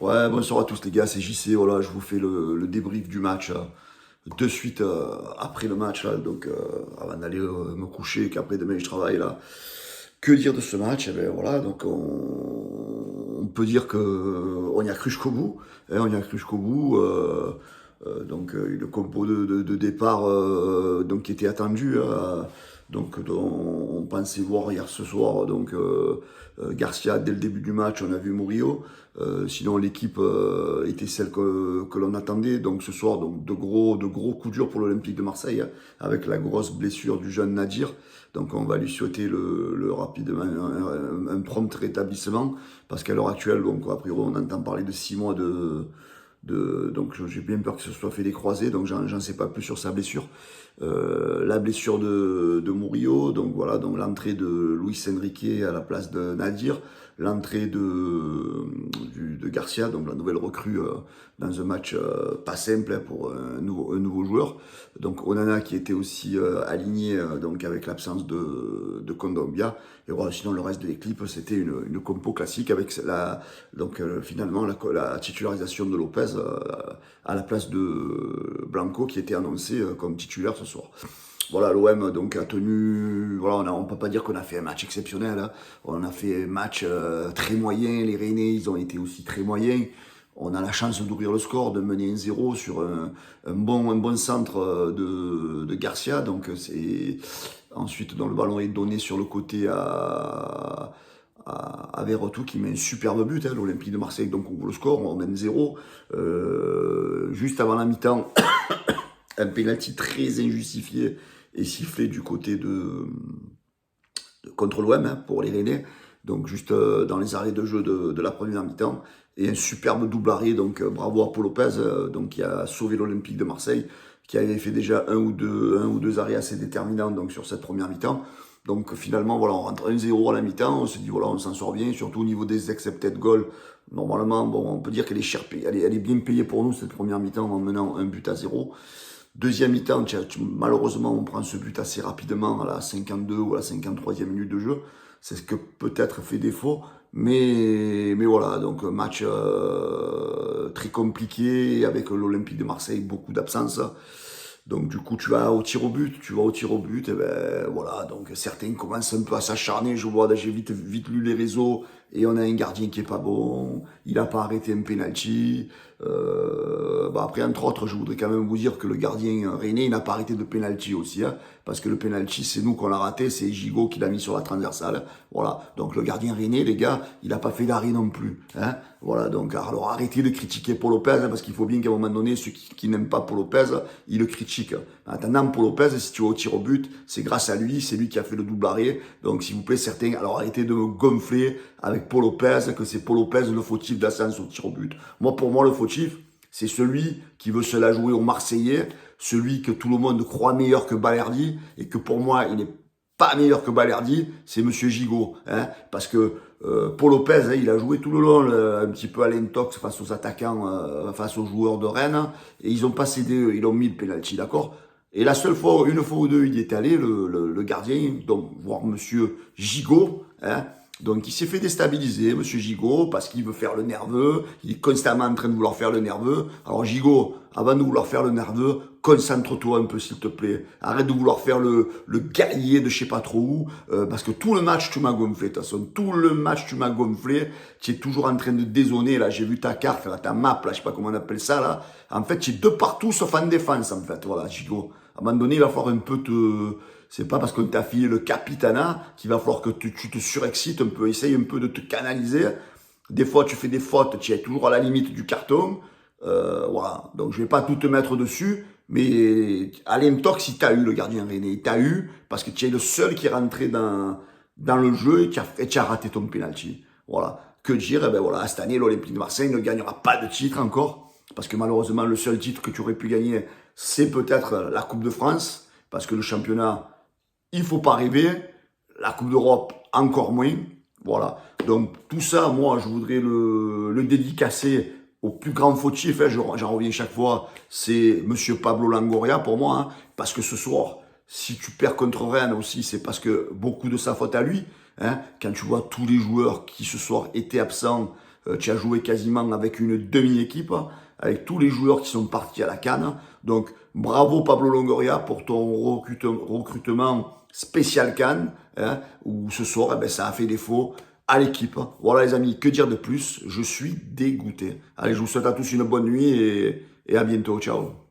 Ouais, bonsoir à tous les gars, c'est JC, voilà, je vous fais le débrief du match de suite après le match, là, donc avant d'aller me coucher, qu'après demain je travaille là. Que dire de ce match? Eh ben voilà, donc on peut dire que on y a cru jusqu'au bout, hein, on y a cru jusqu'au bout. Donc le compo de départ donc qui était attendu, donc on pensait voir hier ce soir donc Garcia dès le début du match, on a vu Murillo. Sinon l'équipe était celle que l'on attendait. Donc ce soir, donc de gros coups durs pour l'Olympique de Marseille, hein, avec la grosse blessure du jeune Nadir. Donc on va lui souhaiter le rapidement un prompt rétablissement, parce qu'à l'heure actuelle, donc a priori on entend parler de 6 mois donc j'ai bien peur que ce soit fait des croisés, donc j'en sais pas plus sur sa blessure. La blessure de Murillo, donc voilà, donc l'entrée de Luis Enrique à la place de Nadir, l'entrée de Garcia, donc la nouvelle recrue dans un match pas simple, hein, pour un nouveau joueur. Donc Onana qui était aussi aligné donc avec l'absence de Kondogbia. Et voilà, sinon le reste de l'équipe c'était une compo classique avec donc finalement la titularisation de Lopez à la place de Blanco qui était annoncé comme titulaire ce soir. Voilà, l'OM donc a tenu. Voilà, on peut pas dire qu'on a fait un match exceptionnel, hein. On a fait un match très moyen. Les Rennais, ils ont été aussi très moyens. On a la chance d'ouvrir le score, de mener 1-0 sur un bon centre de Garcia. Donc c'est ensuite dans le ballon est donné sur le côté à Verretou qui met un superbe but, hein, l'Olympique de Marseille. Donc on ouvre le score, on mène 0. Juste avant la mi-temps, un pénalty très injustifié est sifflé du côté contre l'OM, hein, pour les Rennais. Donc juste dans les arrêts de jeu de la première mi-temps. Et un superbe double arrêt, donc bravo à Paul Lopez, donc, qui a sauvé l'Olympique de Marseille, qui avait fait déjà un ou deux arrêts assez déterminants donc, sur cette première mi-temps. Donc finalement, voilà, on rentre 1-0 à la mi-temps, on se dit, voilà, on s'en sort bien, surtout au niveau des accepted goals. Normalement, bon, on peut dire qu'elle est chère, elle est bien payée pour nous, cette première mi-temps, en menant 1-0. Deuxième mi-temps, malheureusement, on prend ce but assez rapidement à la 52 ou à la 53e minute de jeu. C'est ce que peut-être fait défaut. Mais voilà, donc un match très compliqué avec l'Olympique de Marseille, beaucoup d'absence. Donc du coup, tu vas au tir au but, et ben voilà, donc certains commencent un peu à s'acharner, je vois, j'ai vite lu les réseaux, et on a un gardien qui est pas bon, il a pas arrêté un penalty. Après, entre autres, je voudrais quand même vous dire que le gardien René, il n'a pas arrêté de penalty aussi, hein, parce que le penalty, c'est nous qu'on l'a raté, c'est Gigot qui l'a mis sur la transversale. Voilà, donc le gardien René, les gars, il n'a pas fait d'arrêt non plus, hein. Voilà, donc alors arrêtez de critiquer Paul Lopez, hein, parce qu'il faut bien qu'à un moment donné, ceux qui n'aiment pas Paul Lopez, ils le critiquent. En attendant, Paul Lopez, si tu vas au tir au but, c'est grâce à lui, c'est lui qui a fait le double arrêt. Donc s'il vous plaît, certains, alors arrêtez de me gonfler avec Paul Lopez, que c'est Paul Lopez le fautif d'Assens au tir au but. Pour moi, le fautif, c'est celui qui veut se la jouer aux Marseillais, celui que tout le monde croit meilleur que Balerdi, et que pour moi, il n'est pas meilleur que Balerdi, c'est Monsieur Gigot, hein, parce que Paul Lopez, hein, il a joué tout le long un petit peu à l'intox face aux attaquants, face aux joueurs de Rennes, et ils ont pas cédé, ils ont mis le penalty, d'accord. Et la seule fois, une fois ou deux, il y est allé, le gardien, donc voir Monsieur Gigot, hein. Donc il s'est fait déstabiliser, Monsieur Gigot, parce qu'il veut faire le nerveux, il est constamment en train de vouloir faire le nerveux. Alors Gigot, avant de vouloir faire le nerveux, concentre-toi un peu s'il te plaît. Arrête de vouloir faire le guerrier de je sais pas trop où, parce que tout le match tu m'as gonflé, de toute façon, tout le match tu m'as gonflé, tu es toujours en train de dézonner, là j'ai vu ta carte, là, ta map, là je sais pas comment on appelle ça, là. En fait tu es de partout sauf en défense en fait, voilà Gigot. À un moment donné il va falloir un peu te... C'est pas parce qu'on t'a filé le capitana qu'il va falloir que tu te surexcites un peu, essaye un peu de te canaliser. Des fois, tu fais des fautes, tu es toujours à la limite du carton. Voilà, donc je vais pas tout te mettre dessus, mais allez me toque si t'as eu le gardien René. T'as eu, parce que tu es le seul qui est rentré dans le jeu et qui a raté ton penalty. Voilà, que dire, eh ben voilà, cette année, l'Olympique de Marseille ne gagnera pas de titre encore, parce que malheureusement, le seul titre que tu aurais pu gagner, c'est peut-être la Coupe de France, parce que le championnat, il faut pas rêver. La Coupe d'Europe, encore moins. Voilà. Donc, tout ça, moi, je voudrais le dédicacer au plus grand fautif, hein, j'en reviens chaque fois, c'est Monsieur Pablo Longoria pour moi, hein, parce que ce soir, si tu perds contre Rennes aussi, c'est parce que beaucoup de sa faute à lui, hein, quand tu vois tous les joueurs qui ce soir étaient absents, tu as joué quasiment avec une demi-équipe, avec tous les joueurs qui sont partis à la CAN. Donc, bravo Pablo Longoria pour ton recrutement spécial CAN, hein, où ce soir, eh ben, ça a fait défaut à l'équipe. Voilà les amis, que dire de plus? Je suis dégoûté. Allez, je vous souhaite à tous une bonne nuit et à bientôt. Ciao.